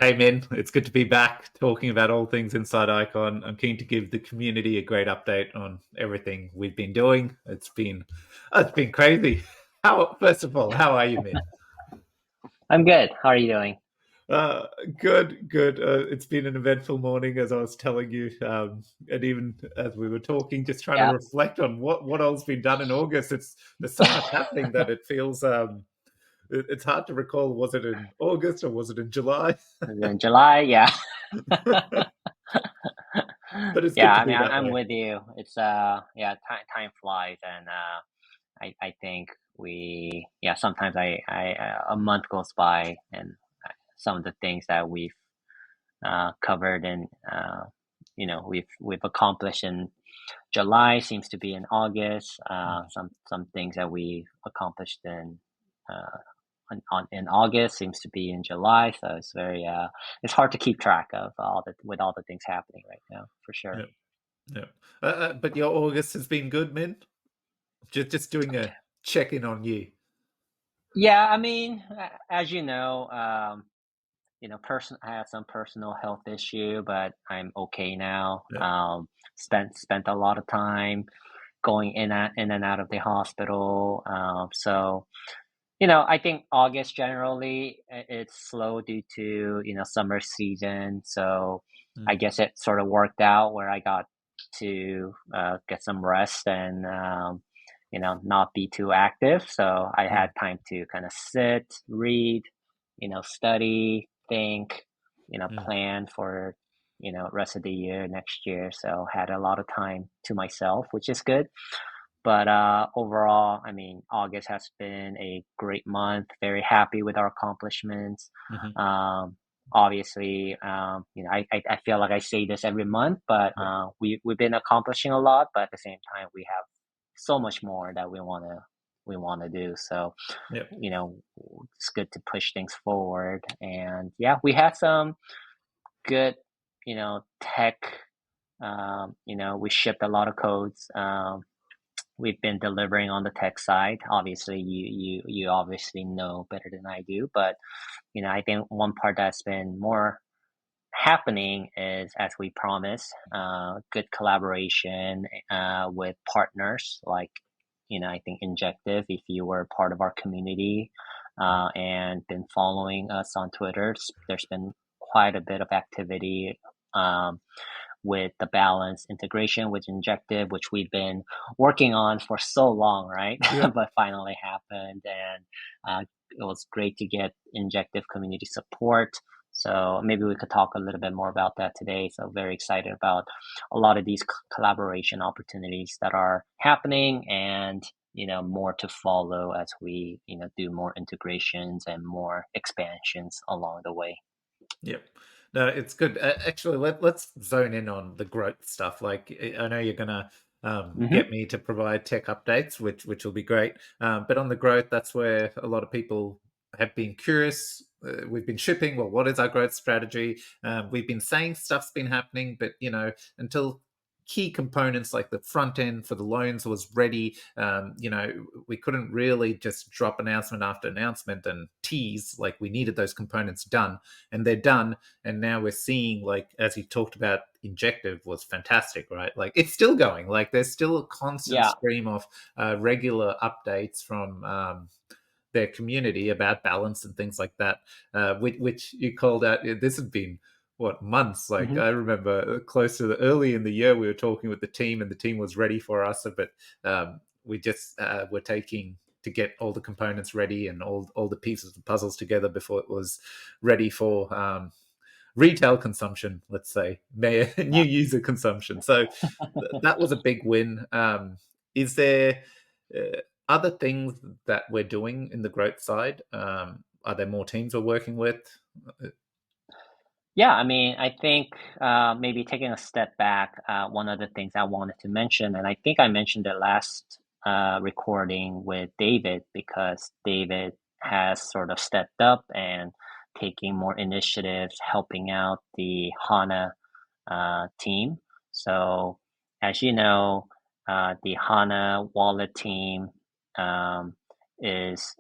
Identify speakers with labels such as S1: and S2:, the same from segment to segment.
S1: Hey Min, it's good to be back talking about all things inside Icon. I'm keen to give the community a great update on everything we've been doing. It's been crazy. How First of all, how are you, Min?
S2: I'm good. How are you doing?
S1: Uh, good, good. It's been an eventful morning, as I was telling you, and even as we were talking, just trying to
S2: Yeah.
S1: reflect on what all's been done in August. There's so much happening that it feels it's hard to recall. Was it in August or was it in July?
S2: In July, yeah.
S1: But it's
S2: Yeah,
S1: good to
S2: I mean,
S1: be that
S2: I'm
S1: way.
S2: with you. It's yeah, time flies, and I think sometimes a month goes by, and some of the things that we've covered and we've accomplished in July seems to be in August. Some things that we accomplished uh, in August seems to be in July. So it's hard to keep track of all the things happening right now for sure.
S1: Yeah. Yeah. But your August has been good, Min. Just doing a check in on you.
S2: Yeah, I mean, as I had some personal health issue, but I'm okay now.
S1: Yeah.
S2: Spent a lot of time going in and out of the hospital. I think August generally it's slow due to, summer season. So I
S1: Mm,
S2: guess it sort of worked out where I got to get some rest and, not be too active. So I
S1: yeah.
S2: had time to kind of sit, read, study, think,
S1: Mm,
S2: plan for, rest of the year next year. So had a lot of time to myself, which is good. But overall, I mean, August has been a great month. Very happy with our accomplishments.
S1: mhm.
S2: Obviously, I feel like I say this every month, but
S1: Yeah.
S2: we've been accomplishing a lot. But at the same time, we have so much more that we wanna do. So
S1: Yeah.
S2: it's good to push things forward. And yeah, we had some good, tech. We shipped a lot of codes. We've been delivering on the tech side. Obviously, you obviously know better than I do, but I think one part that's been more happening is, as we promised, good collaboration with partners like I think Injective. If you were part of our community and been following us on Twitter, there's been quite a bit of activity. Um, with the balance integration with Injective, which we've been working on for so long, right?
S1: Yeah.
S2: But finally happened, and it was great to get Injective community support. So maybe we could talk a little bit more about that today. So very excited about a lot of these collaboration opportunities that are happening, and more to follow as we do more integrations and more expansions along the way.
S1: Yep. No, it's good. Actually, let's zone in on the growth stuff. Like, I know you're gonna
S2: Hmm.
S1: get me to provide tech updates, which will be great. But on the growth, that's where a lot of people have been curious. We've been shipping. Well, what is our growth strategy? We've been saying stuff's been happening, but until key components like the front end for the loans was ready, we couldn't really just drop announcement after announcement and tease. Like, we needed those components done, and they're done. And now we're seeing, like, as you talked about, Injective was fantastic, right? Like, it's still going. Like, there's still a constant
S2: Yeah.
S1: stream of regular updates from their community about balance and things like that, which you called out. This has been what, months? Like,
S2: Hmm.
S1: I remember close to the early in the year, we were talking with the team, and the team was ready for us, but we just were taking to get all the components ready and all the pieces of puzzles together before it was ready for retail consumption, let's say, new
S2: Yeah.
S1: user consumption. So that was a big win. Is there uh, other things that we're doing in the growth side? Are there more teams we're working with?
S2: Yeah, I mean, I think maybe taking a step back, one of the things I wanted to mention, and I think I mentioned it last recording with David, because David has sort of stepped up and taking more initiatives, helping out the Hana team. So, as you know, the Hana wallet team um, is,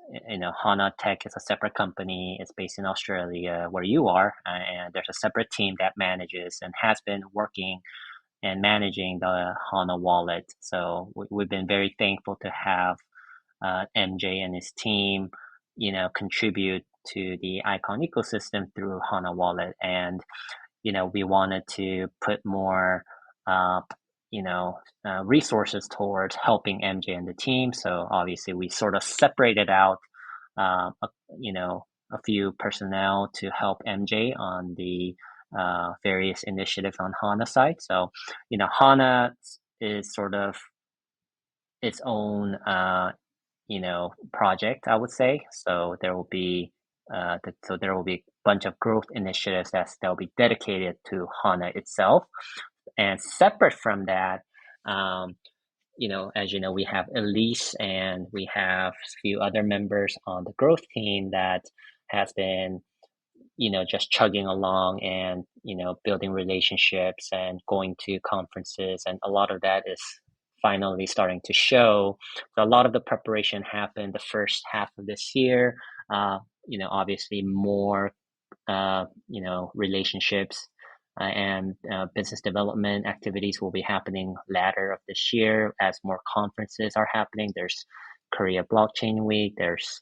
S2: Hana Tech is a separate company. It's based in Australia, where you are, and there's a separate team that manages and has been working and managing the Hana wallet. So we've been very thankful to have MJ and his team, contribute to the Icon ecosystem through Hana wallet. And we wanted to put more, uh, resources towards helping MJ and the team. So obviously, we sort of separated out, a, a few personnel to help MJ on the various initiatives on Hana side. So, Hana is sort of its own, project, I would say. So there will be a bunch of growth initiatives that'll be dedicated to Hana itself. And separate from that, um, as you know, we have Elise and we have a few other members on the growth team that has been, just chugging along and, building relationships and going to conferences. And a lot of that is finally starting to show. So a lot of the preparation happened the first half of this year. Obviously more, relationships and business development activities will be happening latter of this year as more conferences are happening. There's Korea Blockchain Week. There's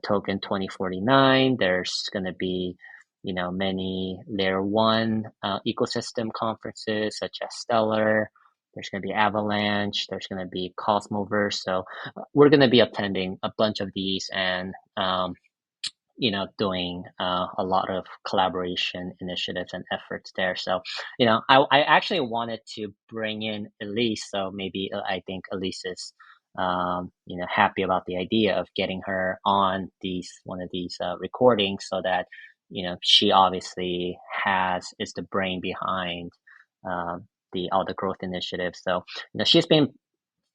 S2: Token 2049. There's going to be many layer one ecosystem conferences such as Stellar. There's going to be Avalanche. There's going to be Cosmoverse. So we're going to be attending a bunch of these and doing a lot of collaboration initiatives and efforts there. So, I actually wanted to bring in Elise. So maybe I think Elise is, happy about the idea of getting her on one of these recordings so that, she obviously is the brain behind all the growth initiatives. So, she's been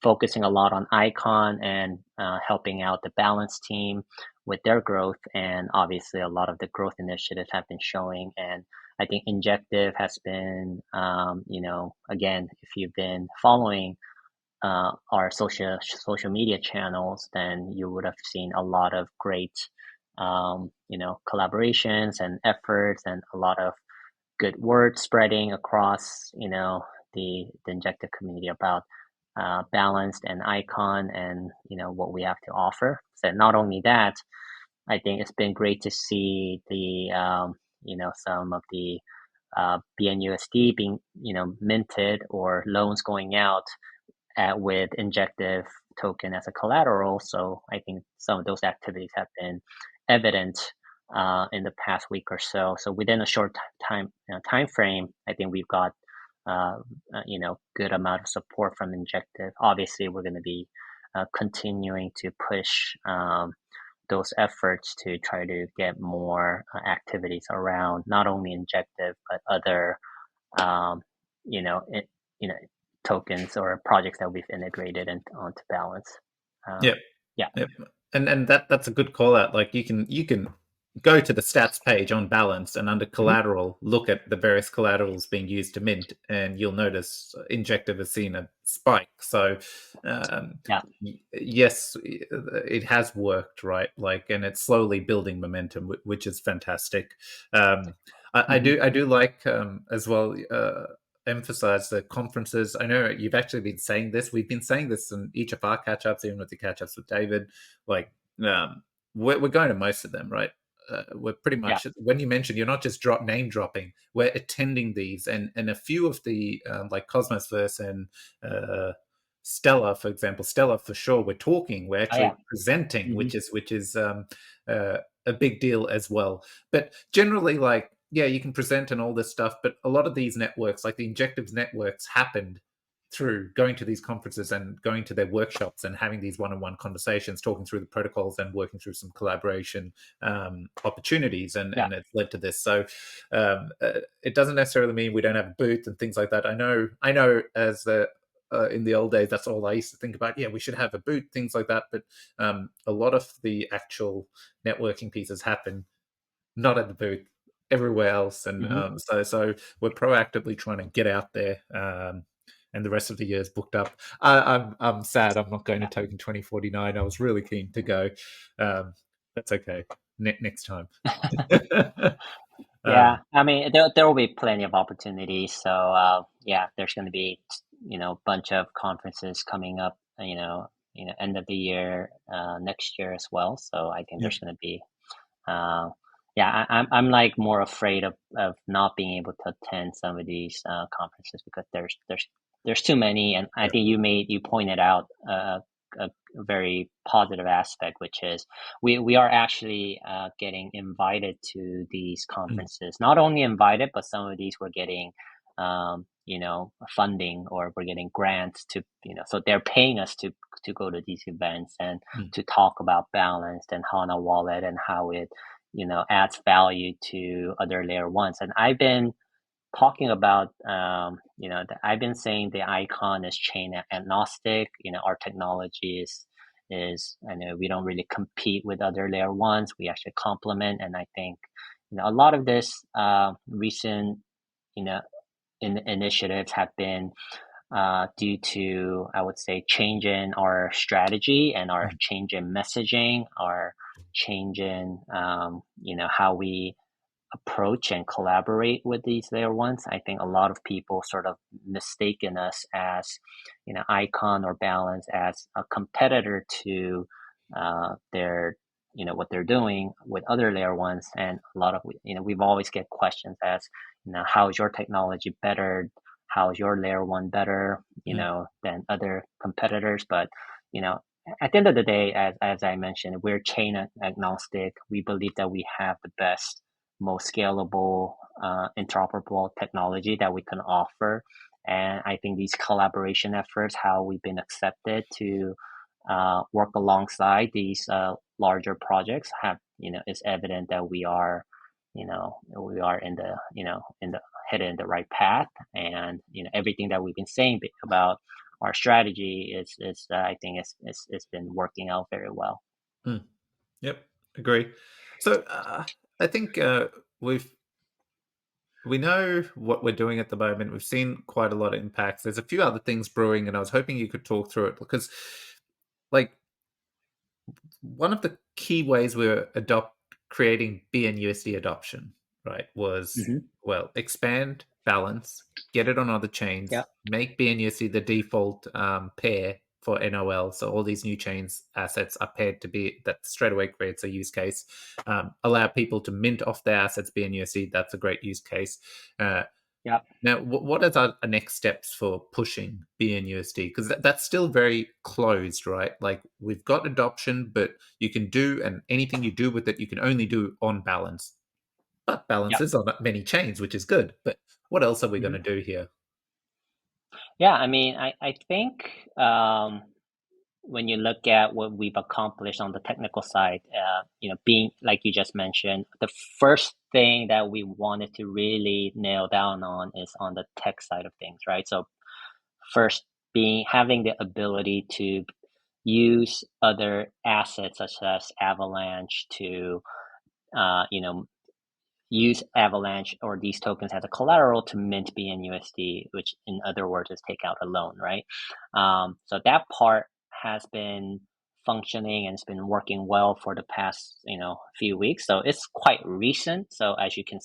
S2: focusing a lot on Icon and helping out the Balance team with their growth. And obviously, a lot of the growth initiatives have been showing. And I think Injective has been, again, if you've been following our social media channels, then you would have seen a lot of great, collaborations and efforts and a lot of good word spreading across, the Injective community about balanced and icon and what we have to offer. So not only that, I think it's been great to see the some of the bnUSD being minted or loans going out with Injective token as a collateral. So I think some of those activities have been evident in the past week or so. So within a short time frame, I think we've got good amount of support from Injective. Obviously, we're going to be continuing to push those efforts to try to get more activities around not only Injective but other um, you know it, you know tokens or projects that we've integrated onto Balance.
S1: Yep.
S2: Yeah.
S1: Yep. And that's a good call out. Like you can go to the stats page on Balance and under
S2: Mhm.
S1: collateral, look at the various collaterals being used to mint, and you'll notice Injective has seen a spike. So
S2: Yeah.
S1: yes, it has worked, right? Like, and it's slowly building momentum, which is fantastic.
S2: Hmm.
S1: I do like as well. Emphasize the conferences. I know you've actually been saying this. We've been saying this in each of our catch ups, even with the catch ups with David. Like, um, we're going to most of them, right? We're pretty
S2: Yeah.
S1: much, when you mention, you're not just name dropping. We're attending these, and a few of the like Cosmosverse and uh, Stella, for example, Stella for sure. We're talking. We're
S2: Oh, yeah.
S1: actually presenting,
S2: Hmm.
S1: which is a big deal as well. But generally, like, yeah, you can present and all this stuff, but a lot of these networks, like the Injectives networks, happened through going to these conferences and going to their workshops and having these one-on-one conversations, talking through the protocols and working through some collaboration opportunities,
S2: Yeah.
S1: and it's led to this. So it doesn't necessarily mean we don't have a booth and things like that. I know as the in the old days, that's all I used to think about. Yeah, we should have a booth, things like that. But a lot of the actual networking pieces happen not at the booth, everywhere else, and
S2: Hmm.
S1: so we're proactively trying to get out there and the rest of the year is booked up. I'm sad. I'm not going to
S2: Yeah.
S1: Token 2049. I was really keen to go. That's okay. Next time.
S2: Yeah,
S1: um,
S2: I mean, there will be plenty of opportunities. So yeah, there's going to be a bunch of conferences coming up. End of the year, next year as well. So I think
S1: yeah,
S2: there's going to be uh, yeah, I'm like more afraid of not being able to attend some of these conferences because there's too many, and I
S1: yeah,
S2: think you pointed out a very positive aspect, which is we are actually getting invited to these
S1: mm,
S2: conferences. Not only invited, but some of these we're getting funding, or we're getting grants to, so they're paying us to go to these events and
S1: mm,
S2: to talk about balanced and Hana wallet and how it adds value to other layer ones. And I've been talking about, I've been saying the icon is chain agnostic. Our technology is, I know we don't really compete with other layer ones. We actually complement. And I think, a lot of this recent, you know, initiatives have been due to, I would say, change in our strategy and our
S1: mm,
S2: change in messaging, our change in, how we approach and collaborate with these layer ones. I think a lot of people sort of mistaken us as, Icon or Balance as a competitor to their, what they're doing with other layer ones. And a lot of, we've always get questions as, how is your technology better? How is your layer one better,
S1: mm,
S2: than other competitors? But, you know, at the end of the day, as I mentioned, we're chain agnostic. We believe that we have the best, most scalable, interoperable technology that we can offer. And I think these collaboration efforts, how we've been accepted to work alongside these larger projects, is evident that we are in the, headed in the right path. And everything that we've been saying about our strategy is I think it's been working out very well.
S1: mm. Yep, agree. So I think we know what we're doing at the moment. We've seen quite a lot of impacts. There's a few other things brewing, and I was hoping you could talk through it because, like, one of the key ways we're creating bnUSD adoption, right, was
S2: Hmm.
S1: well, expand balance, get it on other
S2: Yeah.
S1: chains, make bnUSD the default pair for NOL. So all these new chains assets are paired to be that straight away creates a use case. Allow people to mint off their assets bnUSD. That's a great use case. Uh,
S2: Yeah.
S1: Now, what are the next steps for pushing bnUSD? Because that's still very closed, right? Like we've got adoption, but you can do, and anything you do with it, you can only do on balance. But balance
S2: Yeah.
S1: is on many chains, which is good. But what else are we going
S2: Hmm.
S1: to do here?
S2: Yeah, I mean, I think when you look at what we've accomplished on the technical side, being like you just mentioned, the first thing that we wanted to really nail down on is on the tech side of things, right? So first, being having the ability to use other assets such as Avalanche to, use Avalanche or these tokens as a collateral to mint bnUSD, which in other words is take out a loan, right? So that part has been functioning and it's been working well for the past, few weeks. So it's quite recent. So as you can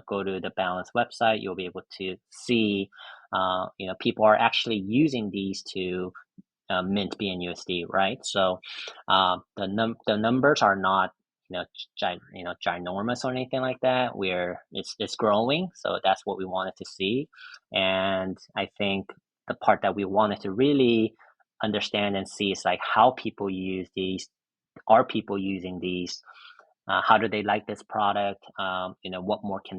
S2: go to the Balance website, you'll be able to see, people are actually using these to mint bnUSD, right? So the numbers are not ginormous or anything like that. It's growing, so that's what we wanted to see. And I think the part that we wanted to really understand and see is like how people use these. Are people using these? How do they like this product? What more can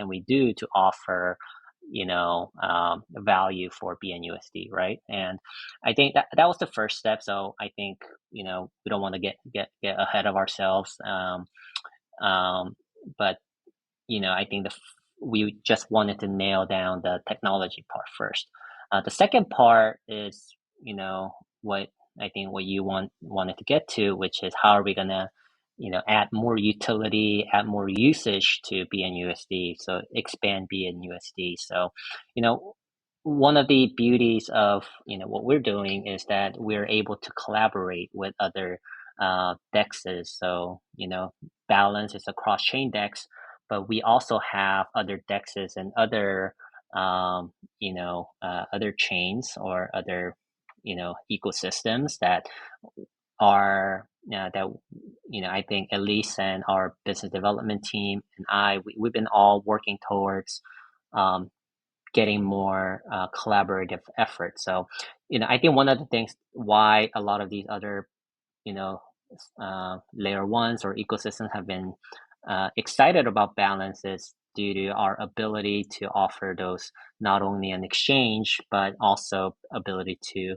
S2: we do to offer, value for bnUSD, right? And I think that was the first step. So I think we don't want to get ahead of ourselves. Um, but I think we just wanted to nail down the technology part first. The second part is, what I think what you wanted to get to, which is how are we gonna, add more utility, add more usage to bnUSD, so expand bnUSD. So, you know, one of the beauties of what we're doing is that we're able to collaborate with other dexes. So balance is a cross-chain dex, but we also have other dexes and other other chains or other ecosystems that are that I think Elise and our business development team and we've been all working towards um, getting more collaborative effort. So, I think one of the things why a lot of these other, you know, layer ones or ecosystems have been excited about balance is due to our ability to offer those not only an exchange but also ability to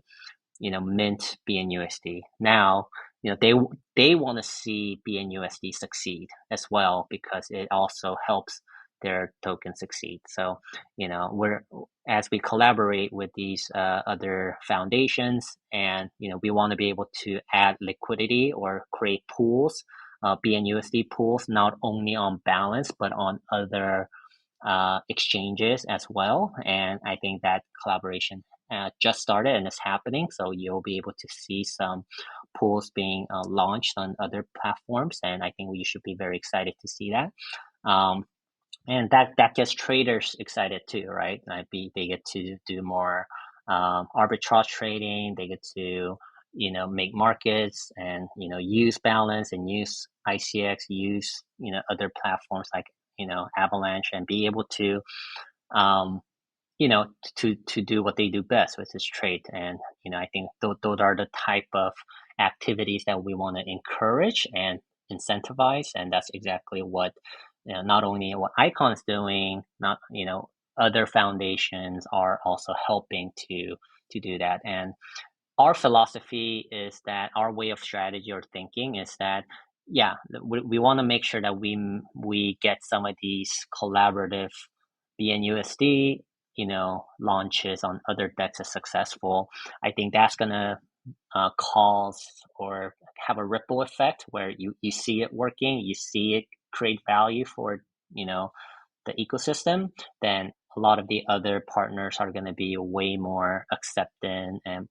S2: mint bnUSD. Now, they want to see bnUSD succeed as well because it also helps their token succeed. So, we're as we collaborate with these other foundations, and we want to be able to add liquidity or create pools, bnUSD pools, not only on balance but on other exchanges as well. And I think that collaboration just started and it's happening. So you'll be able to see some pools being launched on other platforms. And I think we should be very excited to see that. And that gets traders excited too, right? They get to do more arbitrage trading. They get to make markets and use balance and use ICX, use other platforms like Avalanche, and be able to um, to do what they do best, which is trade. And I think those are the type of activities that we want to encourage and incentivize, and that's exactly what not only what Icon is doing, not other foundations are also helping to do that. And our philosophy is that our way of strategy or thinking is that yeah, we want to make sure that we get some of these collaborative bnUSD launches on other decks as successful. I think that's gonna cause or have a ripple effect where you see it working, you see it create value for the ecosystem. Then a lot of the other partners are going to be way more accepting, and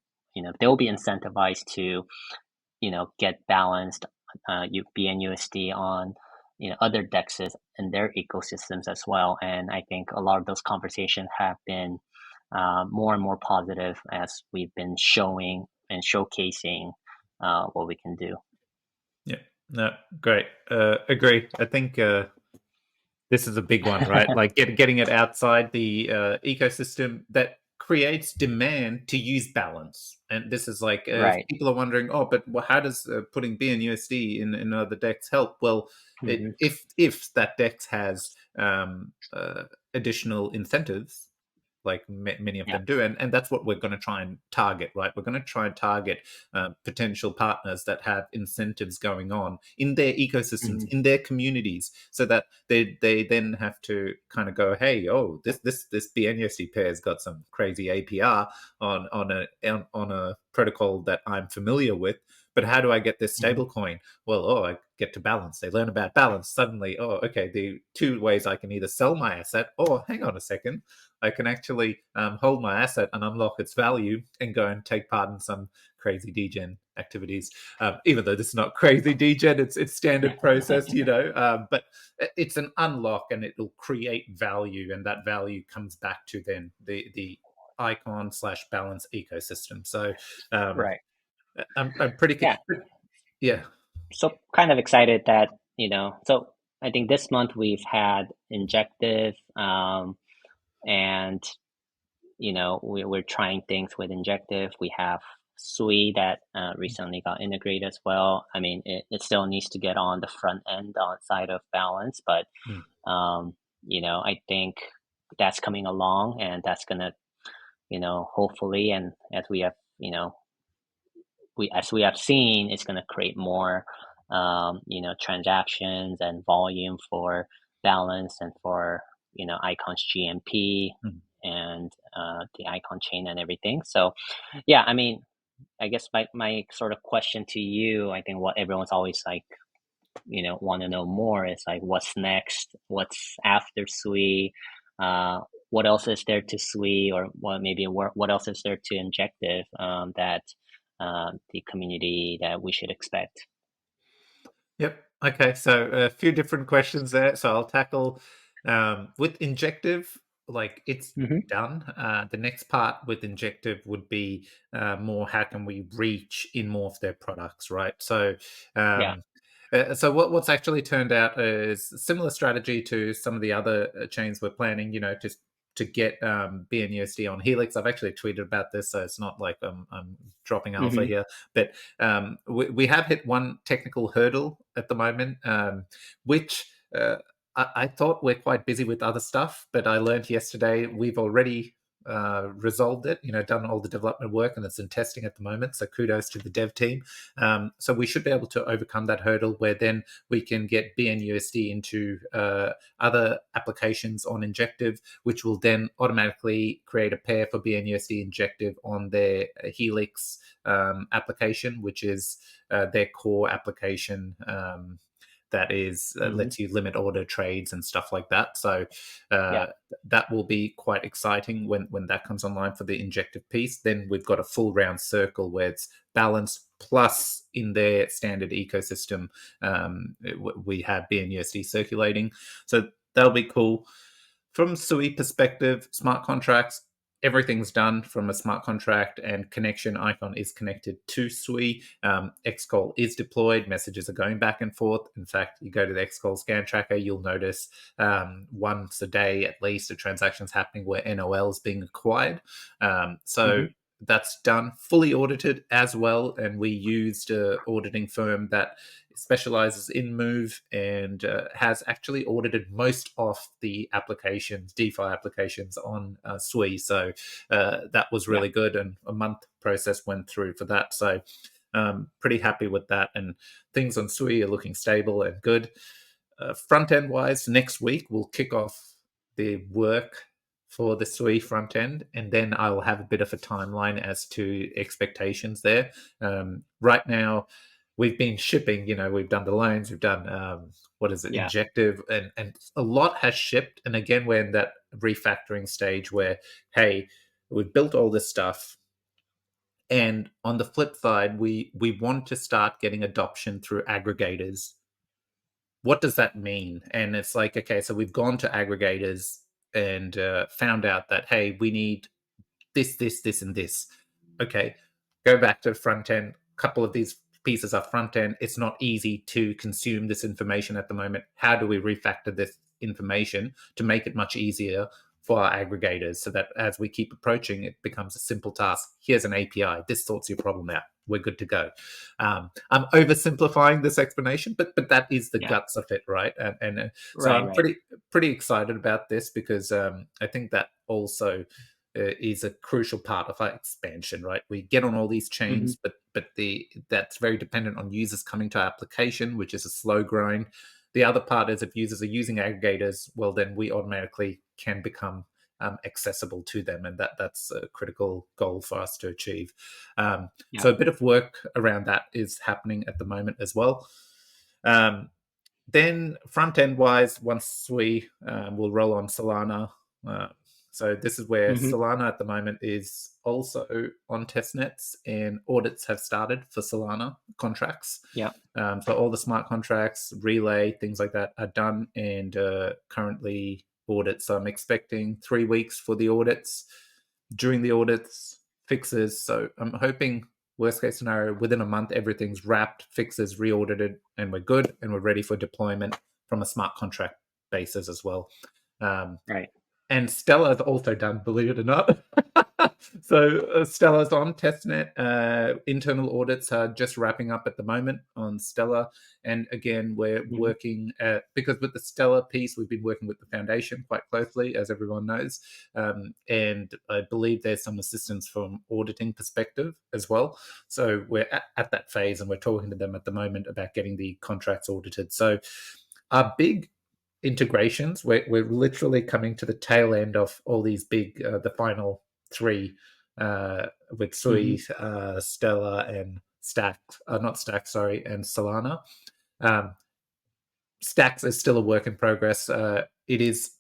S2: they'll be incentivized to get balanced bnUSD on other dexes and their ecosystems as well. And I think a lot of those conversations have been more and more positive as we've been showing and showcasing what we can do.
S1: Yeah, no, great. Agree. I think this is a big one, right? Like getting it outside the ecosystem that creates demand to use balance. And this is like, if
S2: Right.
S1: people are wondering, oh, but how does putting bnUSD in other decks help? Well,
S2: Hmm.
S1: if that dex has additional incentives, like many of
S2: Yeah.
S1: them do, and that's what we're going to try and target, right? We're going to try and target potential partners that have incentives going on in their ecosystems,
S2: Hmm.
S1: in their communities, so that they then have to kind of go, hey, oh, this bnUSD pair's got some crazy APR on a protocol that I'm familiar with, but how do I get this
S2: Hmm.
S1: stable coin? Well, oh, I get to balance. They learn about balance. Suddenly, oh, okay, the two ways I can either sell my asset or hang on a second, I can actually hold my asset and unlock its value and go and take part in some crazy degen activities. Even though this is not crazy degen, it's standard process, but it's an unlock and it'll create value, and that value comes back to then the icon/balance ecosystem. So
S2: Right.
S1: I'm pretty,
S2: Yeah.
S1: yeah.
S2: So kind of excited that, so I think this month we've had Injective, and, we're trying things with Injective. We have Sui that recently got integrated as well. I mean, it still needs to get on the front end on side of balance, but,
S1: Mm,
S2: I think that's coming along and that's gonna, hopefully, and as we have, as we have seen, it's going to create more, transactions and volume for balance and for Icon's GMP
S1: mm.
S2: and the Icon chain and everything. So, yeah, I mean, I guess my sort of question to you, I think what everyone's always like, want to know more is like, what's next? What's after Sui? what else is there to Sui, or what else is there to Injective that the community that we should expect?
S1: Yep. Okay. So a few different questions there. So I'll tackle with Injective, like it's
S2: Hmm.
S1: done. The next part with Injective would be more how can we reach in more of their products, right? So
S2: Yeah.
S1: um, what's actually turned out is a similar strategy to some of the other chains we're planning. To get bnUSD on Helix. I've actually tweeted about this, so it's not like I'm dropping alpha
S2: Hmm.
S1: here. But we have hit one technical hurdle at the moment, which I thought we're quite busy with other stuff, but I learned yesterday we've already resolved it, done all the development work, and it's in testing at the moment. So kudos to the dev team. So we should be able to overcome that hurdle where then we can get bnUSD into other applications on Injective, which will then automatically create a pair for bnUSD Injective on their Helix application, which is their core application. That is
S2: Hmm.
S1: lets you limit order trades and stuff like that. So
S2: Yeah.
S1: uh, that will be quite exciting when that comes online for the Injective piece. Then we've got a full round circle where it's balanced plus in their standard ecosystem we have bnUSD circulating. So that'll be cool. From Sui perspective, smart contracts, everything's done from a smart contract and connection icon is connected to Sui. Xcall is deployed. Messages are going back and forth. In fact, you go to the Xcall scan tracker, you'll notice once a day at least a transaction's happening where NOL is being acquired. So
S2: Hmm.
S1: that's done, fully audited as well. And we used an auditing firm that specializes in Move and has actually audited most of the applications, DeFi applications on Sui. So that was
S2: Yeah.
S1: really good. And a month process went through for that. So pretty happy with that. And things on Sui are looking stable and good. Front end wise, next week we'll kick off the work for the Sui front end, and then I'll have a bit of a timeline as to expectations there. Right now, we've been shipping. We've done the loans, we've done what is it,
S2: Yeah.
S1: Injective, and a lot has shipped. And again, we're in that refactoring stage where, hey, we've built all this stuff. And on the flip side, we want to start getting adoption through aggregators. What does that mean? And it's like, okay, so we've gone to aggregators and found out that, hey, we need this, and this. Okay, go back to the front end. A couple of these pieces are front end. It's not easy to consume this information at the moment. How do we refactor this information to make it much easier for our aggregators so that as we keep approaching, it becomes a simple task? Here's an API. This sorts your problem out. We're good to go. I'm oversimplifying this explanation, but that is the
S2: Yeah.
S1: guts of it, right? So
S2: Right.
S1: I'm
S2: Right.
S1: pretty excited about this because I think that also is a crucial part of our expansion, right? We get on all these
S2: Hmm.
S1: chains, but that's very dependent on users coming to our application, which is a slow growing. The other part is if users are using aggregators, well, then we automatically can become accessible to them, and that's a critical goal for us to achieve.
S2: Yeah.
S1: So a bit of work around that is happening at the moment as well. Um, then front end wise, once we will roll on Solana. Uh, so this is where
S2: Hmm.
S1: Solana at the moment is also on testnets, and audits have started for Solana contracts.
S2: Yeah.
S1: So all the smart contracts, relay, things like that are done and currently audits. So I'm expecting 3 weeks for the audits. During the audits, fixes. So I'm hoping worst case scenario, within a month, everything's wrapped, fixes, re-audited, and we're good and we're ready for deployment from a smart contract basis as well. Um,
S2: Right.
S1: and Stella's also done, believe it or not. So Stella's on testnet. Internal audits are just wrapping up at the moment on Stella. And again, we're
S2: Hmm.
S1: working because with the Stella piece, we've been working with the foundation quite closely, as everyone knows. And I believe there's some assistance from auditing perspective as well. So we're at that phase and we're talking to them at the moment about getting the contracts audited. So our big integrations, we're literally coming to the tail end of all these big, the final three with
S2: Hmm.
S1: Sui, Stella, and Stack, not Stack, sorry, and Solana. Um, Stacks is still a work in progress. It is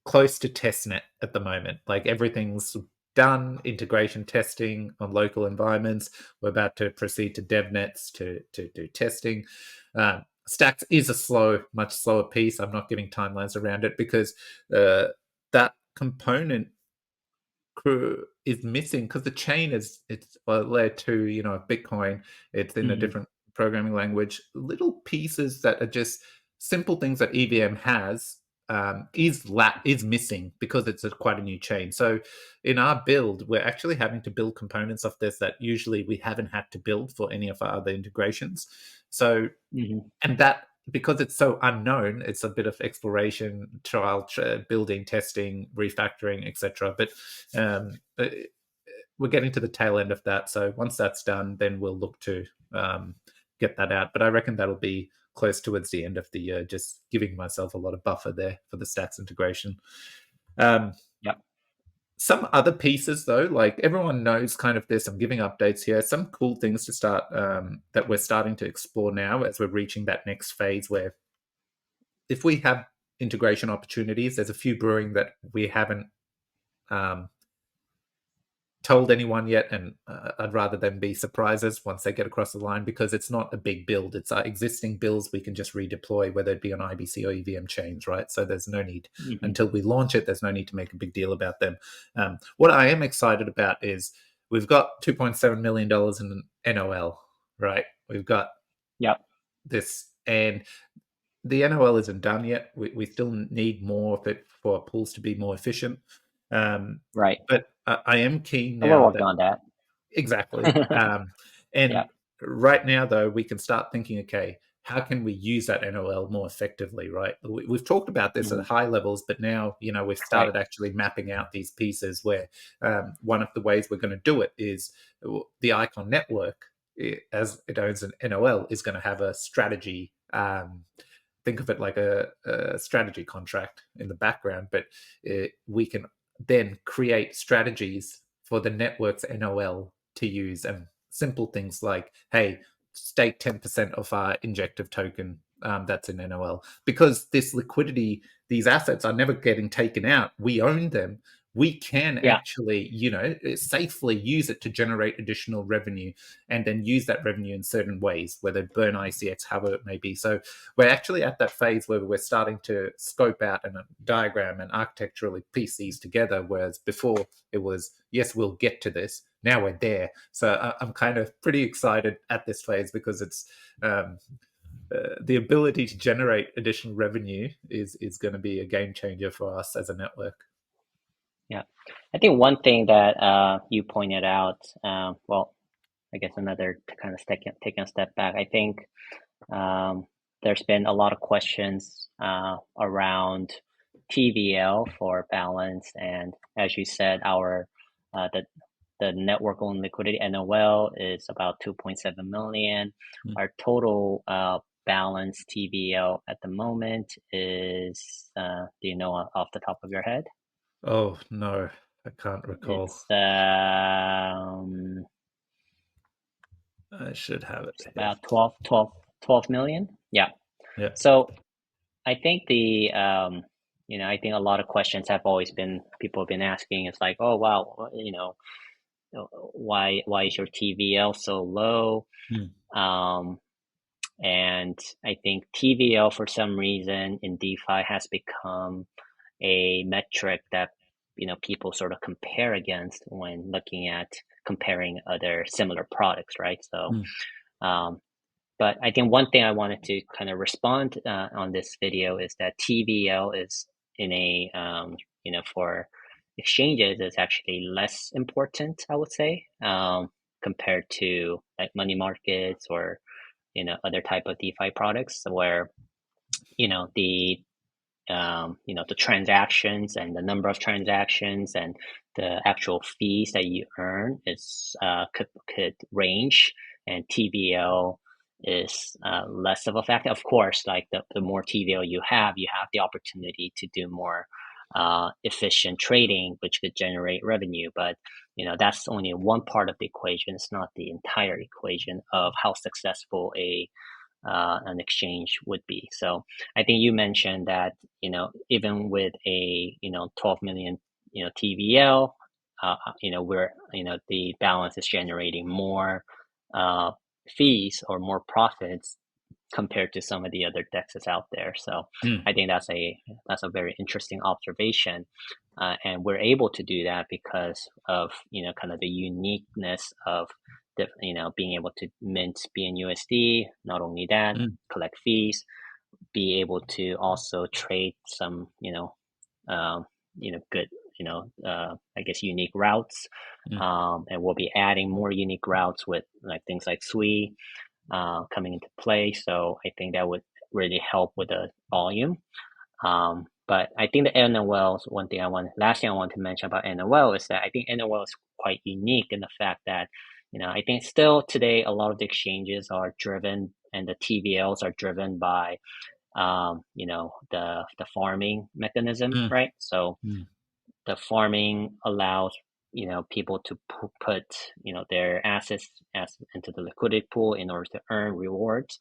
S1: close to testnet at the moment. Like everything's done, integration testing on local environments. We're about to proceed to DevNets to do testing. Stacks is a much slower piece. I'm not giving timelines around it because that component is missing because the chain it's layer 2, Bitcoin. It's in a
S2: Hmm.
S1: different programming language. Little pieces that are just simple things that EVM has is missing because it's quite a new chain. So in our build, we're actually having to build components of this that usually we haven't had to build for any of our other integrations. So,
S2: Hmm.
S1: and that, because it's so unknown, it's a bit of exploration, trial, building, testing, refactoring, etc. But we're getting to the tail end of that. So once that's done, then we'll look to get that out. But I reckon that'll be close towards the end of the year, just giving myself a lot of buffer there for the stacks integration. Um,
S2: Yep.
S1: some other pieces, though, like everyone knows kind of this, I'm giving updates here. Some cool things to start that we're starting to explore now as we're reaching that next phase where if we have integration opportunities, there's a few brewing that we haven't um, told anyone yet, and I'd rather them be surprises once they get across the line because it's not a big build. It's our existing builds we can just redeploy, whether it be on IBC or EVM chains, right? So there's no need
S2: Hmm.
S1: until we launch it. There's no need to make a big deal about them. What I am excited about is we've got $2.7 million in NOL, right? We've got
S2: Yep.
S1: this, and the NOL isn't done yet. We still need more of it for pools to be more efficient. Um,
S2: Right.
S1: but I am keen
S2: And we're
S1: now
S2: working
S1: that
S2: on that.
S1: exactly. And
S2: Yep.
S1: right now, though, we can start thinking, okay, how can we use that NOL more effectively, right? We've talked about this at
S2: Hmm.
S1: high levels, but now, we've
S2: Right.
S1: started actually mapping out these pieces where one of the ways we're going to do it is the Icon network, as it owns an NOL, is going to have a strategy. Think of it like a strategy contract in the background, but we can then create strategies for the network's NOL to use, and simple things like, hey, stake 10% of our injective token that's in NOL. Because this liquidity, these assets are never getting taken out. We own them. We can
S2: Yeah.
S1: actually, safely use it to generate additional revenue and then use that revenue in certain ways, whether burn ICX, however it may be. So we're actually at that phase where we're starting to scope out and diagram and architecturally piece these together, whereas before it was, yes, we'll get to this. Now we're there. So I'm kind of pretty excited at this phase because it's the ability to generate additional revenue is going to be a game changer for us as a network.
S2: Yeah. I think one thing that you pointed out, well, I guess another to kind of taking a step back, I think um, there's been a lot of questions around TVL for balance, and as you said, our the network owned liquidity NOL is about 2.7 million.
S1: Mm.
S2: Our total balance TVL at the moment is, do you know off the top of your head?
S1: Oh no, I can't recall.
S2: It's
S1: I should have it
S2: it's
S1: here.
S2: about 12 million. Yeah.
S1: Yeah.
S2: So I think I think a lot of questions have always been people have been asking. It's like, oh wow, why is your TVL so low?
S1: Mm.
S2: Um, and I think TVL for some reason in DeFi has become a metric that people sort of compare against when looking at comparing other similar products, right? So,
S1: Mm.
S2: um, but I think one thing I wanted to kind of respond on this video is that TVL is in a for exchanges is actually less important, I would say, compared to like money markets or other type of DeFi products where the the transactions and the number of transactions and the actual fees that you earn is could range, and TVL is less of a factor. Of course, like the more TVL you have the opportunity to do more efficient trading, which could generate revenue. But that's only one part of the equation. It's not the entire equation of how successful a an exchange would be. So I think you mentioned that, even with a, 12 million, TVL, where, the balance is generating more uh, fees or more profits compared to some of the other dexes out there. So
S1: Mm.
S2: I think that's a very interesting observation, and we're able to do that because of kind of the uniqueness of the being able to mint bnUSD. Not only that,
S1: Mm.
S2: collect fees, be able to also trade some good I guess unique routes,
S1: Mm.
S2: and we'll be adding more unique routes with like things like Sui coming into play. So I think that would really help with the volume. But I think the NOLs, last thing I want to mention about NOL is that I think NOL is quite unique in the fact that, I think still today a lot of the exchanges are driven and the TVLs are driven by, the farming mechanism,
S1: Mm.
S2: right? So
S1: Mm.
S2: the farming allows people to put their assets into the liquidity pool in order to earn rewards.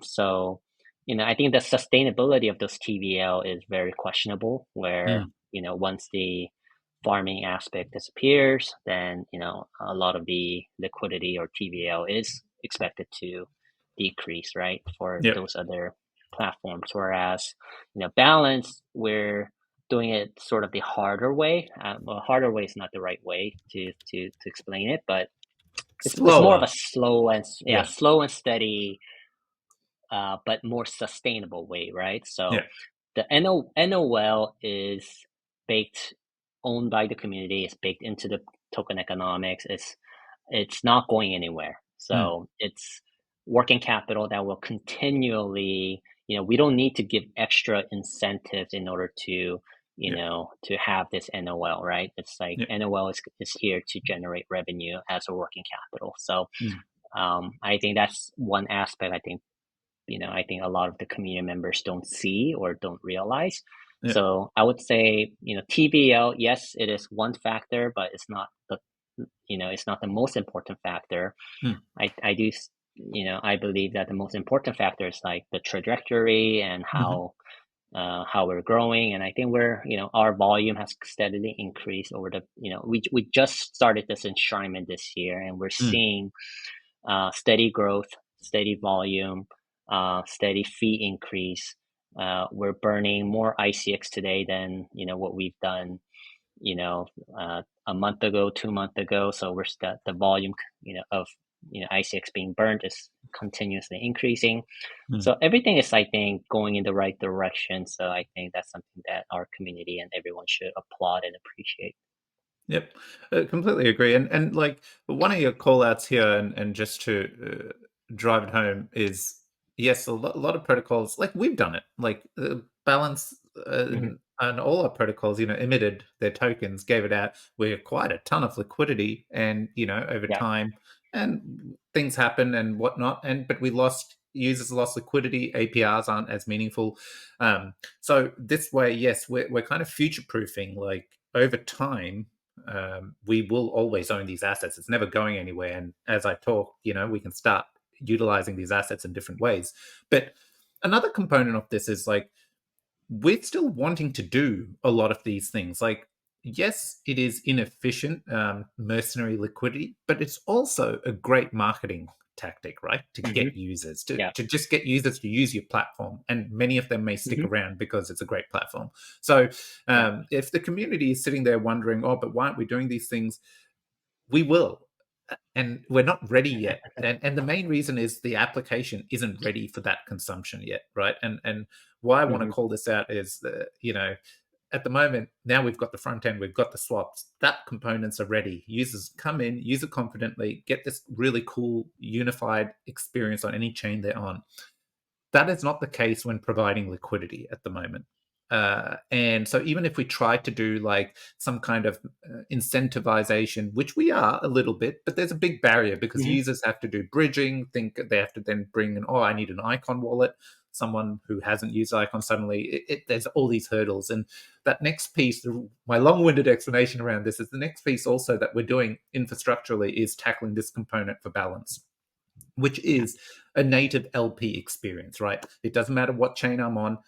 S2: So I think the sustainability of those TVL is very questionable, where
S1: Mm.
S2: once the farming aspect disappears, then a lot of the liquidity or TVL is expected to decrease, right, for
S1: Yep.
S2: those other platforms. Whereas balance, we're doing it sort of the harder way. Well, harder way is not the right way to explain it, but it's more of a
S1: Slower. Yeah.
S2: slow and steady, but more sustainable way, right?
S1: Yeah.
S2: So the NOL is baked, owned by the community. It's baked into the token economics. It's not going anywhere.
S1: Mm.
S2: So it's working capital that will continually, we don't need to give extra incentives in order to,
S1: Yeah.
S2: to have this NOL, right? It's like
S1: Yeah.
S2: NOL is here to generate revenue as a working capital. So
S1: Mm.
S2: I think that's one aspect I think a lot of the community members don't see or don't realize.
S1: Yeah.
S2: So I would say, TVL, yes, it is one factor, but it's not the most important factor.
S1: Mm.
S2: I do, I believe that the most important factor is like the trajectory and
S1: Mm-hmm.
S2: how we're growing. And I think our volume has steadily increased over we just started this enshrinement this year, and we're
S1: Mm.
S2: seeing steady growth, steady volume, steady fee increase. We're burning more ICX today than what we've done, you know, a month ago, 2 months ago. So the volume, of ICX being burned is continuously increasing.
S1: Mm.
S2: So everything is, I think, going in the right direction. So I think that's something that our community and everyone should applaud and appreciate.
S1: Yep, completely agree. And like one of your call outs here, and just to drive it home is yes, a lot of protocols like we've done it, like Balance
S2: Hmm.
S1: and all our protocols, emitted their tokens, gave it out. We acquired a ton of liquidity, and over
S2: Yeah.
S1: time, and things happen and whatnot, and but we lost users lost liquidity. APRs aren't as meaningful. So this way, yes, we're kind of future proofing, like over time we will always own these assets. It's never going anywhere. And as I talk, we can start utilizing these assets in different ways. But another component of this is like we're still wanting to do a lot of these things. Like, yes, it is inefficient, mercenary liquidity, but it's also a great marketing tactic, right? To
S2: Hmm.
S1: get users, to,
S2: Yeah.
S1: to just get users to use your platform. And many of them may stick
S2: Hmm.
S1: around because it's a great platform. So
S2: Yeah.
S1: if the community is sitting there wondering, oh, but why aren't we doing these things? We will. And we're not ready yet. And the main reason is the application isn't ready for that consumption yet, right? And why I want to
S2: Hmm.
S1: call this out is at the moment, now we've got the front end, we've got the swaps, that components are ready. Users come in, use it confidently, get this really cool unified experience on any chain they're on. That is not the case when providing liquidity at the moment. And so even if we try to do like some kind of incentivization, which we are a little bit, but there's a big barrier because
S2: Hmm.
S1: users have to do bridging, think they have to then bring in, oh, I need an icon wallet. Someone who hasn't used icon suddenly, there's all these hurdles. And that next piece, my long-winded explanation around this is the next piece also that we're doing infrastructurally is tackling this component for balance. which is a native LP experience, right? It doesn't matter what chain I'm on.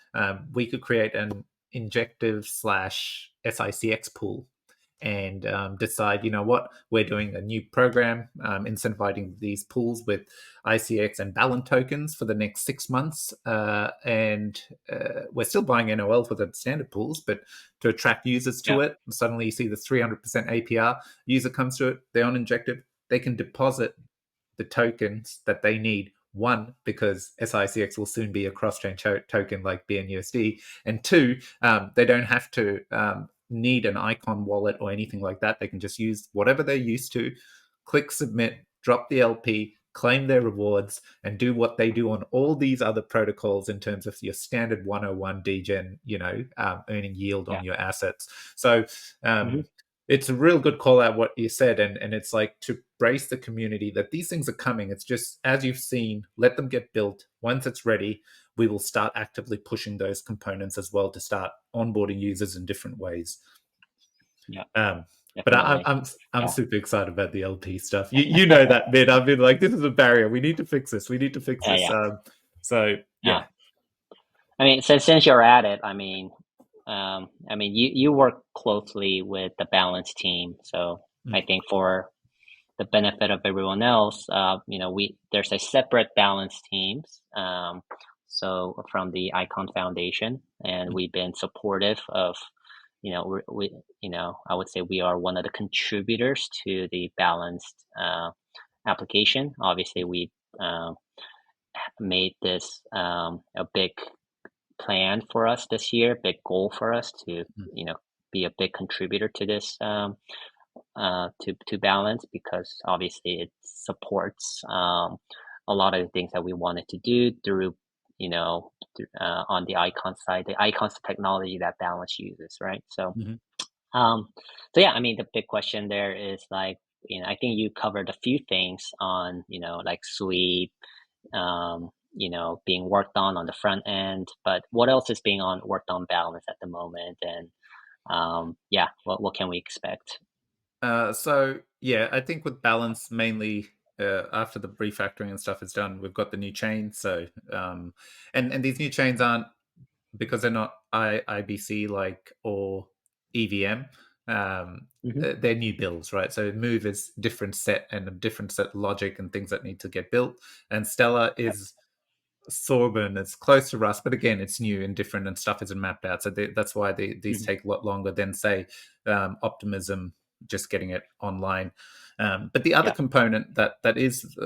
S1: We could create an injective slash SICX pool and decide, you know what, we're doing a new program incentivizing these pools with ICX and Balance tokens for the next 6 months. And we're still buying NOL for the standard pools, but to attract users to
S2: Yeah.
S1: it, suddenly you see the 300% APR. User comes to it, they're on injective, they can deposit the tokens that they need. One, because SICX will soon be a cross-chain token like bnUSD, and two, they don't have to need an icon wallet or anything like that. They can just use whatever they're used to, click submit, drop the LP, claim their rewards, and do what they do on all these other protocols in terms of your standard 101 degen, earning yield on
S2: Yeah.
S1: your assets. So
S2: Mm-hmm.
S1: it's a real good call out what you said, and it's like to brace the community that these things are coming. It's just, as you've seen, let them get built. Once it's ready, we will start actively pushing those components as well to start onboarding users in different ways.
S2: Yeah.
S1: But
S2: Definitely.
S1: I'm
S2: Yeah.
S1: super excited about the LP stuff. You know that, man. I've been like, this is a barrier. We need to fix this. We need to fix
S2: Yeah.
S1: this.
S2: Yeah.
S1: So
S2: Yeah.
S1: yeah.
S2: I mean, since you're at it, you work closely with the balance team, so I
S1: Mm,
S2: think for the benefit of everyone else, we there's a separate balance teams, so from the Icon Foundation, and
S1: mm,
S2: we've been supportive of, I would say we are one of the contributors to the balanced application. Obviously, we um, made this a big plan for us this year, big goal for us to,
S1: mm,
S2: be a big contributor to this to balance, because obviously it supports a lot of the things that we wanted to do through, on the icon side, the icons technology that balance uses, right?
S1: mhm.
S2: Um, so yeah, I mean, the big question there is like, I think you covered a few things on, like sweep, being worked on the front end, but what else is being worked on balance at the moment? And yeah, what can we expect?
S1: So yeah, I think with balance mainly after the refactoring and stuff is done, we've got the new chain. So and these new chains aren't, because they're not IBC like or EVM.
S2: Hmm.
S1: They're new builds, right? So move is different set and a different set logic and things that need to get built. And Stellar
S2: Yep.
S1: is Sorbon. It's close to Rust, but again, it's new and different, and stuff isn't mapped out. So that's why these
S2: Hmm.
S1: take a lot longer than, say, Optimism, just getting it online. But the other
S2: Yeah.
S1: component that is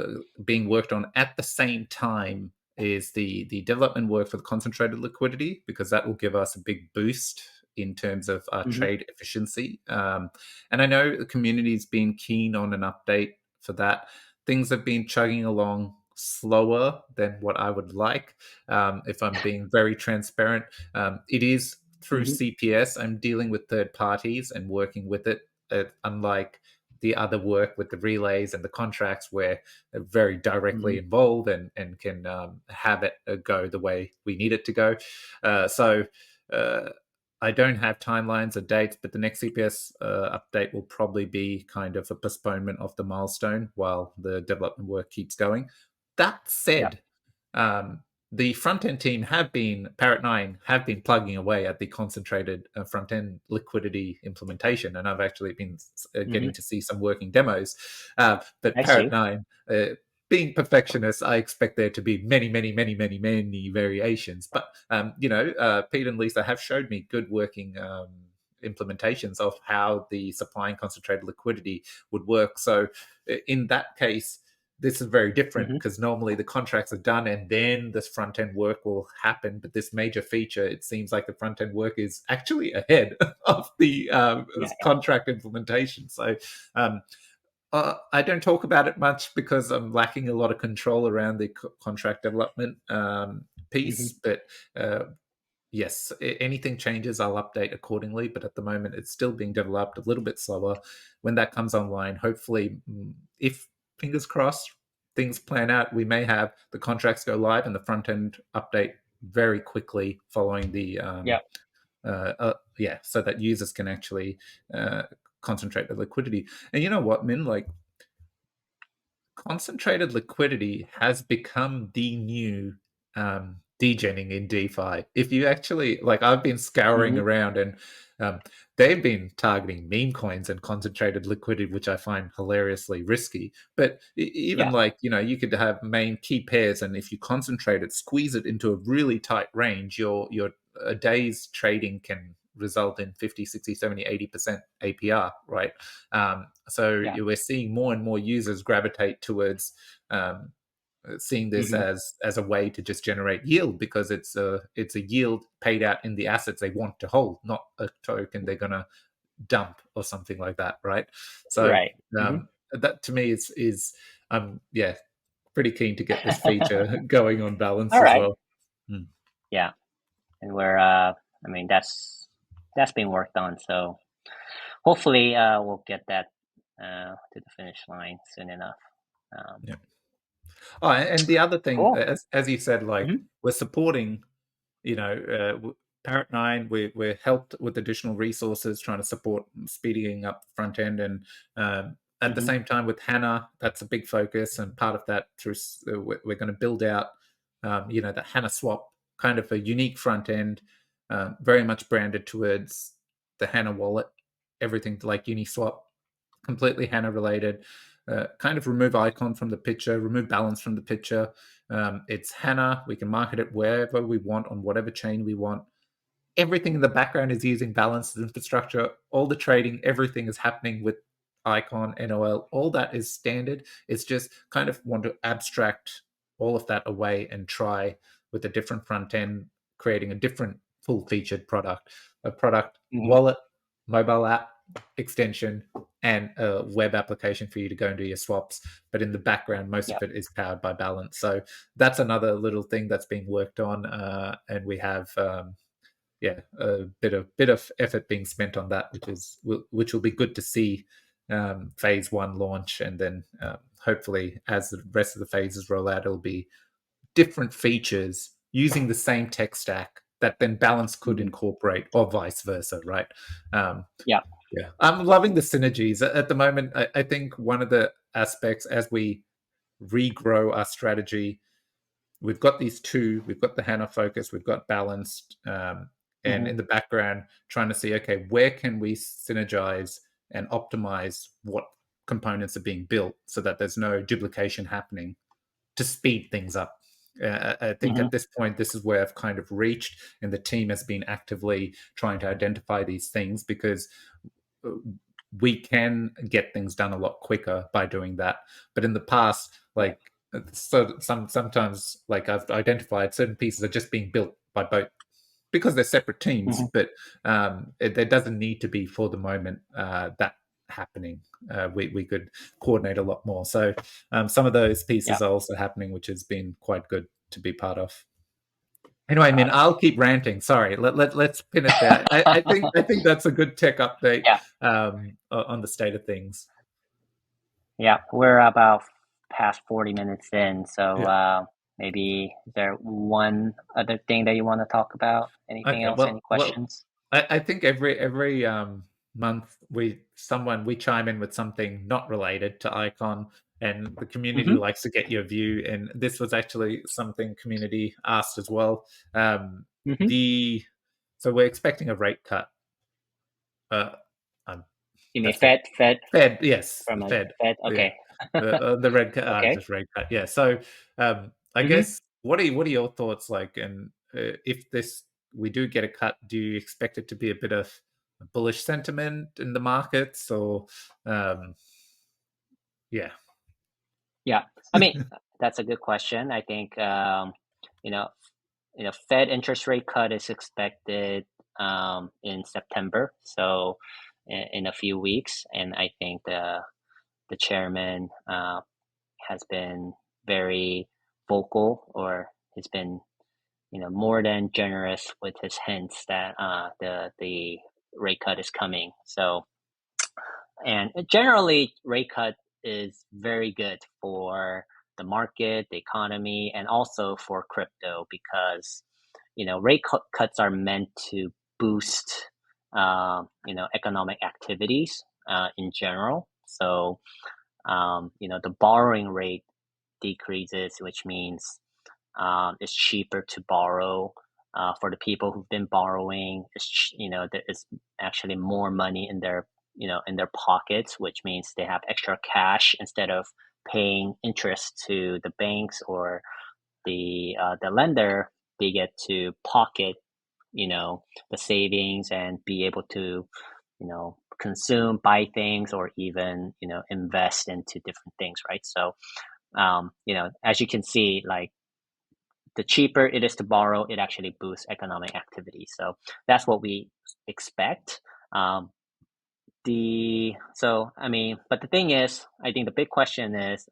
S1: being worked on at the same time is the development work for the concentrated liquidity, because that will give us a big boost in terms of our
S2: Hmm.
S1: trade efficiency. And I know the community's been keen on an update for that. Things have been chugging along slower than what I would like. If I'm being very transparent, it is through
S2: Hmm.
S1: CPS. I'm dealing with third parties and working with it, unlike the other work with the relays and the contracts, where they're very directly
S2: Hmm.
S1: involved and can have it go the way we need it to go. So uh, I don't have timelines or dates, but the next CPS update will probably be kind of a postponement of the milestone while the development work keeps going. That
S2: Yeah.
S1: said, um, the front end team have been, Parrot 9 have been plugging away at the concentrated front end liquidity implementation. And I've actually been getting
S2: Hmm.
S1: to see some working demos. But
S2: I
S1: Parrot
S2: see.
S1: 9, being perfectionist, I expect there to be many, many, many, many, many variations. But, Pete and Lisa have showed me good working implementations of how the supply and concentrated liquidity would work. So in that case, this is very different,
S2: Hmm.
S1: because normally the contracts are done and then this front end work will happen. But this major feature, it seems like the front end work is actually ahead of the
S2: Yeah. Yeah.
S1: contract implementation. So um, I don't talk about it much because I'm lacking a lot of control around the contract development
S2: Hmm.
S1: piece. But yes, anything changes, I'll update accordingly. But at the moment, it's still being developed a little bit slower. When that comes online, hopefully, if fingers crossed, things plan out, we may have the contracts go live and the front end update very quickly following the
S2: Yeah.
S1: yeah, so that users can actually uh, concentrate the liquidity. And you know what, Min? Like, concentrated liquidity has become the new degenning in DeFi. If you actually like, I've been scouring
S2: Mm-hmm.
S1: around and um, they've been targeting meme coins and concentrated liquidity, which I find hilariously risky. But even
S2: Yeah.
S1: like, you could have main key pairs, and if you concentrate it, squeeze it into a really tight range, your a day's trading can result in 50, 60, 70, 80% APR, right? So
S2: Yeah.
S1: we're seeing more and more users gravitate towards um, seeing this
S2: Mm-hmm.
S1: as a way to just generate yield, because it's a yield paid out in the assets they want to hold, not a token they're gonna dump or something like that, right? So
S2: Right. Mm-hmm.
S1: that to me is yeah, pretty keen to get this feature going on balance
S2: All
S1: as
S2: right.
S1: well. Mm.
S2: Yeah. And we're I mean that's being worked on. So hopefully we'll get that to the finish line soon enough. Um,
S1: Yeah. Oh, and the other thing,
S2: cool.
S1: as you said, like
S2: Mm-hmm.
S1: we're supporting, Parrot 9, we're helped with additional resources, trying to support speeding up the front end. And at the
S2: Mm-hmm.
S1: same time with Hana, that's a big focus. And part of that through, we're going to build out, the Hana swap, kind of a unique front end, very much branded towards the Hana wallet, everything like Uniswap, completely Hana related. Kind of remove icon from the picture, remove balance from the picture. It's Hana. We can market it wherever we want on whatever chain we want. Everything in the background is using balanced infrastructure. All the trading, everything is happening with icon, NOL. All that is standard. It's just kind of want to abstract all of that away and try with a different front end, creating a different full featured product, a product
S2: Mm-hmm.
S1: wallet, mobile app, extension, and a web application for you to go and do your swaps. But in the background, most
S2: Yeah.
S1: of it is powered by Balance. So that's another little thing that's being worked on, and we have yeah, a bit of effort being spent on that, which will be good to see phase one launch, and then hopefully as the rest of the phases roll out, it'll be different features using the same tech stack that then Balance could
S2: Mm-hmm.
S1: incorporate, or vice versa, right? Um,
S2: Yeah.
S1: yeah, I'm loving the synergies at the moment. I think one of the aspects as we regrow our strategy, we've got these two. We've got the Hana focus. We've got balanced, and
S2: Mm-hmm.
S1: in the background, trying to see, okay, where can we synergize and optimize what components are being built so that there's no duplication happening to speed things up. I think
S2: Mm-hmm.
S1: at this point, this is where I've kind of reached, and the team has been actively trying to identify these things, because uh, we can get things done a lot quicker by doing that. But in the past,
S2: Right.
S1: like, so sometimes, like, I've identified certain pieces are just being built by both because they're separate teams,
S2: Mm-hmm.
S1: but there doesn't need to be for the moment that happening. We could coordinate a lot more. So some of those
S2: Yeah.
S1: pieces are also happening, which has been quite good to be part of. Anyway, I mean,
S2: Got it.
S1: I'll keep ranting. Sorry, let's pin it there. I think that's a good tech update
S2: Yeah.
S1: on the state of things.
S2: Yeah. We're about past 40 minutes in, so
S1: Yeah.
S2: maybe is there one other thing that you want to talk about? Anything
S1: Okay.
S2: else? Any
S1: Well,
S2: questions?
S1: I think every month we chime in with something not related to Icon, and the community
S2: Mm-hmm.
S1: likes to get your view. And this was actually something community asked as well.
S2: Mm-hmm.
S1: The So we're expecting a rate cut. Uh, um,
S2: You mean
S1: that's what
S2: Fed
S1: Fed, yes,
S2: from
S1: the
S2: a
S1: Fed,
S2: Fed?
S1: yeah,
S2: Okay.
S1: the red cut,
S2: Okay.
S1: just red cut, yeah. So, I
S2: Mm-hmm.
S1: guess what are your thoughts like? And if this we do get a cut, do you expect it to be a bit of bullish sentiment in the markets, or um, yeah,
S2: Yeah. I mean, that's a good question. I think you know, Fed interest rate cut is expected in September, so in a few weeks, and I think the chairman has been very vocal, or has been more than generous with his hints that the rate cut is coming. So, and generally, rate cut is very good for the market, the economy, and also for crypto, because cuts are meant to boost economic activities in general. So the borrowing rate decreases, which means it's cheaper to borrow. For the people who've been borrowing, there is actually more money in their in their pockets, which means they have extra cash instead of paying interest to the banks or the lender. They get to pocket the savings and be able to consume, buy things, or even invest into different things, right? So as you can see, like the cheaper it is to borrow, it actually boosts economic activity. So that's what we expect. But the thing is, I think the big question is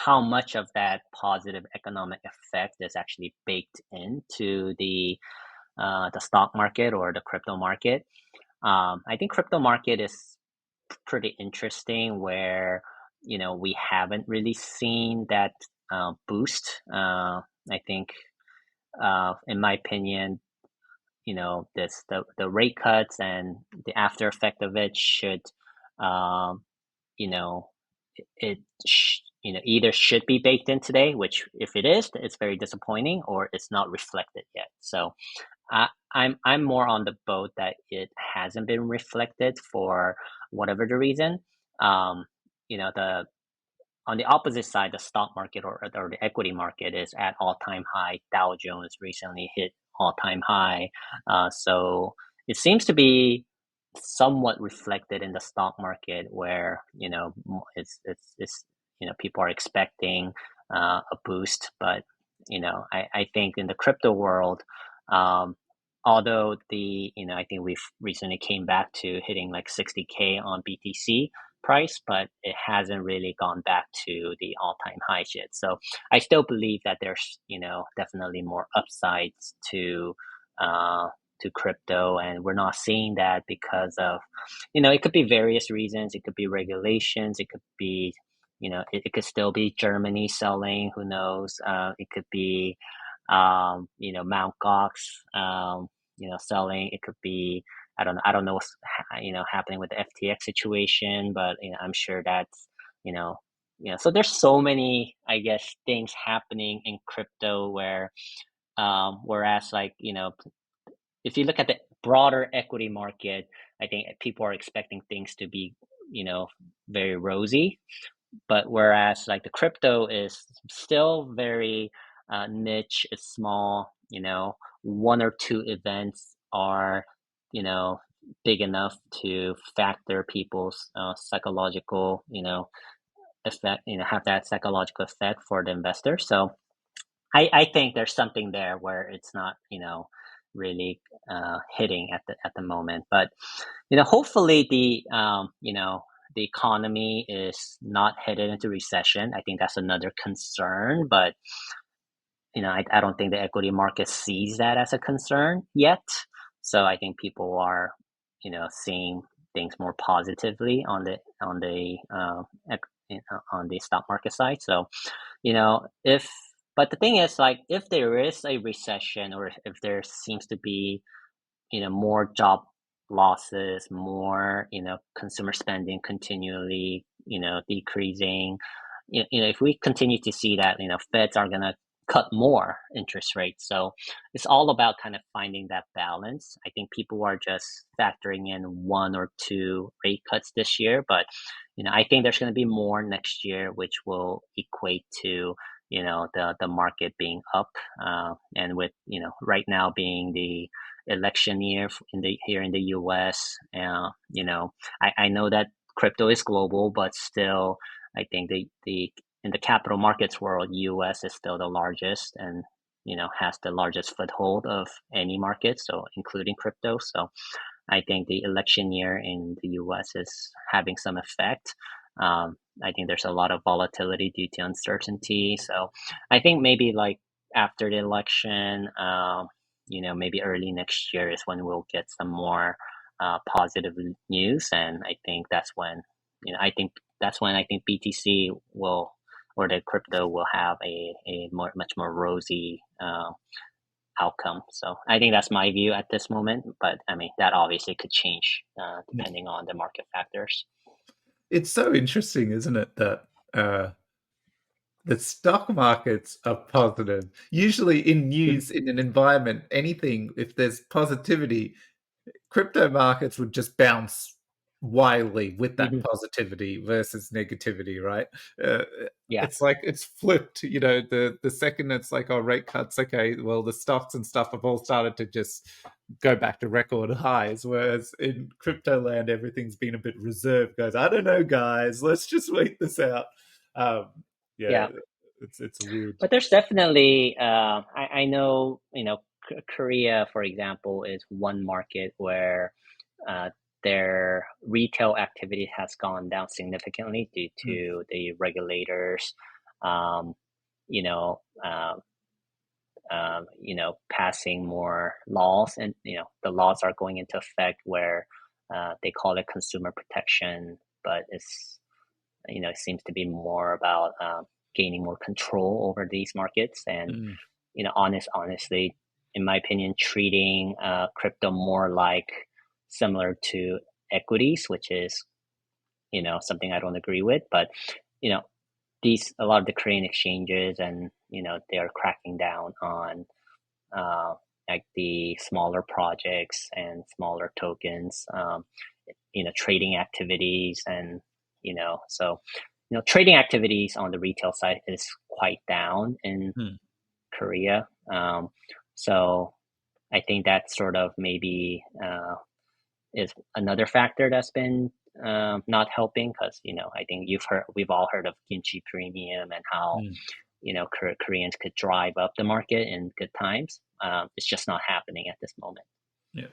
S2: how much of that positive economic effect is actually baked into the stock market or the crypto market. I think crypto market is pretty interesting where we haven't really seen that boost. I think, in my opinion, the rate cuts and the after effect of it should, you know, either should be baked in today, which if it is, it's very disappointing, or it's not reflected yet. So I'm more on the boat that it hasn't been reflected for whatever the reason. The On the opposite side, the stock market or the equity market is at all-time high. Dow Jones recently hit all-time high. So it seems to be somewhat reflected in the stock market where, it's people are expecting a boost. But, I think in the crypto world, although I think we've recently came back to hitting like 60K on BTC price, but it hasn't really gone back to the all-time highs yet. So I still believe that there's, definitely more upsides to crypto, and we're not seeing that because of, it could be various reasons. It could be regulations. It could be, it could still be Germany selling. Who knows? It could be, Mount Gox, selling. It could be, I don't know what's happening with the FTX situation, but I'm sure that's you know so there's so many, I guess, things happening in crypto where, whereas, like, if you look at the broader equity market, I think people are expecting things to be very rosy. But whereas, like, the crypto is still very niche, it's small. One or two events are big enough to factor people's psychological effect, have that psychological effect for the investor. So I think there's something there where it's not really hitting at the moment. But hopefully the economy is not headed into recession. I think that's another concern, but I don't think the equity market sees that as a concern yet. So I think people are seeing things more positively on the stock market side. So if but the thing is, like, if there is a recession, or if there seems to be more job losses, more consumer spending continually decreasing, if we continue to see that, Feds are going to cut more interest rates. So it's all about kind of finding that balance. I think people are just factoring in one or two rate cuts this year, but I think there's going to be more next year, which will equate to the market being up, and with right now being the election year here in the US. I know that crypto is global, but still, I think the in the capital markets world, US is still the largest, and has the largest foothold of any market, so including crypto. So I think the election year in the US is having some effect. I think there's a lot of volatility due to uncertainty. So I think maybe, like, after the election, maybe early next year is when we'll get some more positive news, and I think that's when I think BTC will, or the crypto will have a much more rosy outcome. So I think that's my view at this moment, but I mean that obviously could change depending on the market factors.
S1: it's so interesting, isn't it, that the stock markets are positive. Usually in news, in an environment, anything, if there's positivity, crypto markets would just bounce wildly with that
S2: Mhm.
S1: positivity versus negativity, right? Uh,
S2: Yeah,
S1: it's like it's flipped. The second it's like, oh, rate cuts, okay, well, the stocks and stuff have all started to just go back to record highs, whereas in crypto land, everything's been a bit reserved. Goes, I don't know, guys, let's just wait this out. Um, yeah,
S2: yeah.
S1: it's a weird.
S2: But there's definitely, I know, Korea, for example, is one market where uh, their retail activity has gone down significantly due
S1: Mm,
S2: to the regulators, um, you know, um, passing more laws, and the laws are going into effect where they call it consumer protection, but it seems to be more about gaining more control over these markets, and
S1: mm,
S2: honestly, in my opinion, treating crypto more like similar to equities, which is something I don't agree with, but you know these a lot of the Korean exchanges, and they are cracking down on uh, like the smaller projects and smaller tokens, trading activities, and so trading activities on the retail side is quite down in
S1: mm,
S2: Korea. So I think that sort of maybe is another factor that's been not helping, because I think we've all heard of kimchi premium and how
S1: mm.
S2: Koreans could drive up the market in good times. It's just not happening at this moment.
S1: Yeah,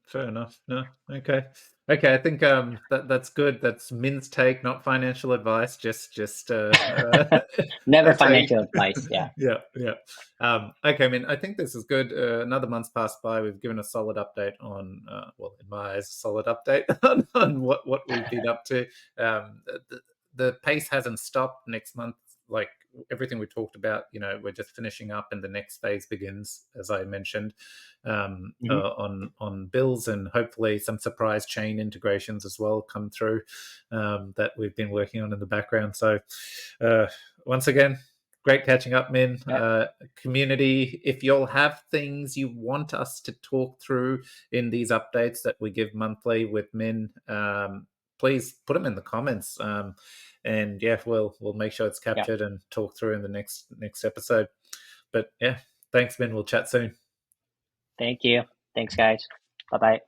S1: fair enough. No, okay, okay. I think that's good. That's Min's take, not financial advice. Just
S2: Never
S1: a take.
S2: financial advice. Yeah.
S1: Yeah, yeah. Okay, Min. I think this is good. Another month's passed by. We've given a solid update on, well, in my eyes, a solid update on what we've been up to. The pace hasn't stopped. Next month, like everything we talked about, we're just finishing up, and the next phase begins, as I mentioned,
S2: Hmm.
S1: on bills, and hopefully some surprise chain integrations as well come through, that we've been working on in the background. So, uh, once again, great catching up, Min.
S2: Yeah.
S1: Community, if you'll have things you want us to talk through in these updates that we give monthly with Min, please put them in the comments. And yeah, we'll make sure it's
S2: Yeah.
S1: captured and talk through in the next episode. But yeah, thanks, Min. We'll chat soon.
S2: Thank you. Thanks, guys. Bye bye.